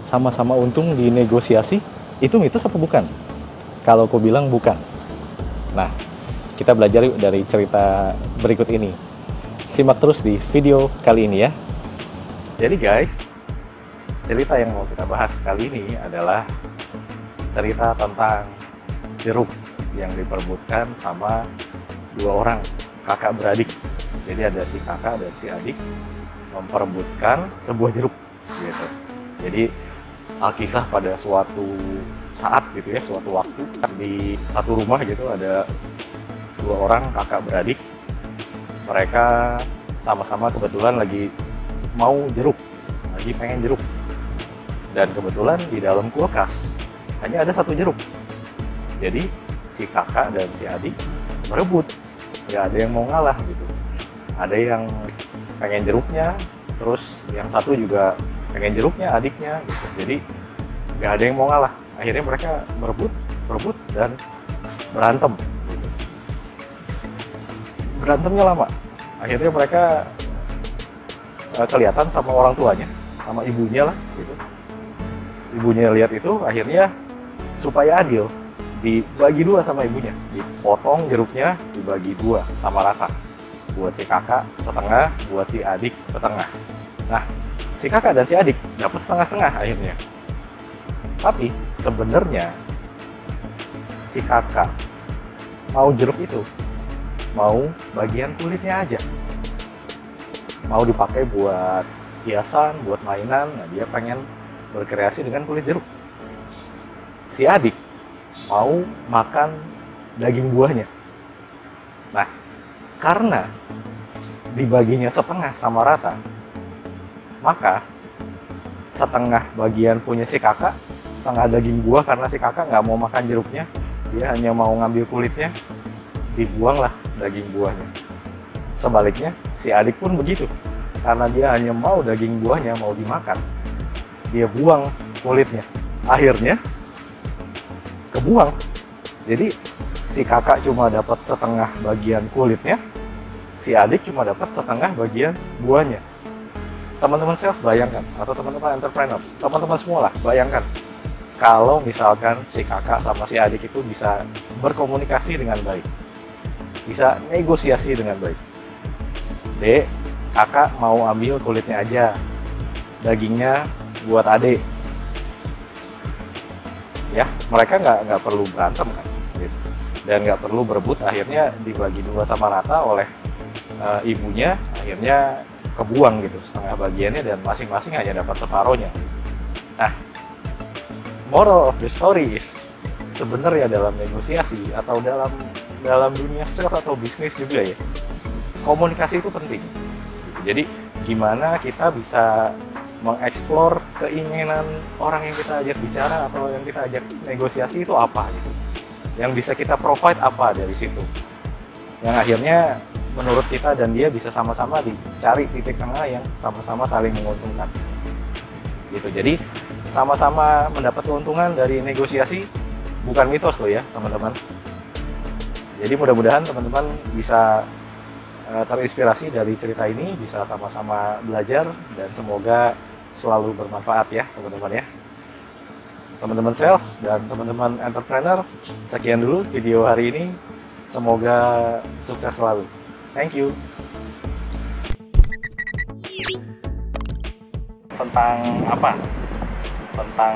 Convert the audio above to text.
sama-sama untung di negosiasi, itu mitos apa bukan? Kalau aku bilang bukan. Nah, kita belajar yuk dari cerita berikut ini. Simak terus di video kali ini ya. Jadi guys, cerita yang mau kita bahas kali ini adalah cerita tentang jeruk yang diperebutkan sama dua orang kakak beradik. Jadi ada si kakak dan si adik memperebutkan sebuah jeruk gitu. Jadi alkisah pada suatu saat gitu ya, suatu waktu di satu rumah gitu ada dua orang kakak beradik. Mereka sama-sama kebetulan lagi mau jeruk, lagi pengen jeruk. Dan kebetulan di dalam kulkas hanya ada satu jeruk. Jadi si kakak dan si adik berebut, nggak ada yang mau ngalah gitu. Ada yang pengen jeruknya, terus yang satu juga pengen jeruknya adiknya gitu. Jadi nggak ada yang mau ngalah. Akhirnya mereka berebut dan berantem gitu. Berantemnya lama. Akhirnya mereka kelihatan sama orang tuanya, sama ibunya lah gitu. Ibunya lihat itu, akhirnya supaya adil dibagi dua sama ibunya, dipotong jeruknya, dibagi dua sama rata, buat si kakak setengah, buat si adik setengah. Nah, si kakak dan si adik dapat setengah-setengah akhirnya. Tapi sebenarnya si kakak mau jeruk itu, mau bagian kulitnya aja, mau dipakai buat hiasan, buat mainan. Nah, dia pengen berkreasi dengan kulit jeruk. Si adik mau makan daging buahnya. Nah, karena dibaginya setengah sama rata, maka setengah bagian punya si kakak, setengah daging buah, karena si kakak nggak mau makan jeruknya, dia hanya mau ngambil kulitnya, dibuanglah daging buahnya. Sebaliknya, si adik pun begitu. Karena dia hanya mau daging buahnya, mau dimakan, dia buang kulitnya. Akhirnya, kebuang. Jadi, si kakak cuma dapat setengah bagian kulitnya, si adik cuma dapat setengah bagian buahnya. Teman-teman sales bayangkan, atau teman-teman entrepreneur, teman-teman semua lah, bayangkan. Kalau misalkan si kakak sama si adik itu bisa berkomunikasi dengan baik, bisa negosiasi dengan baik. Dek, kakak mau ambil kulitnya aja, dagingnya buat adik. Ya, mereka nggak perlu berantem kan, gitu. Dan nggak perlu berebut. Akhirnya dibagi dua sama rata oleh ibunya. Akhirnya kebuang gitu setengah bagiannya, dan masing-masing hanya dapat separohnya. Nah, moral of the story is, sebenarnya dalam negosiasi atau dalam dunia sales atau bisnis juga ya, komunikasi itu penting. Jadi gimana kita bisa mengeksplor keinginan orang yang kita ajak bicara atau yang kita ajak negosiasi itu apa gitu. Yang bisa kita provide apa dari situ. Yang akhirnya menurut kita dan dia bisa sama-sama dicari titik tengah yang sama-sama saling menguntungkan. Gitu. Jadi sama-sama mendapat keuntungan dari negosiasi bukan mitos loh ya, teman-teman. Jadi mudah-mudahan teman-teman bisa terinspirasi dari cerita ini, bisa sama-sama belajar, dan semoga selalu bermanfaat ya teman-teman ya. Teman-teman sales dan teman-teman entrepreneur, sekian dulu video hari ini. Semoga sukses selalu. Thank you. Tentang apa? Tentang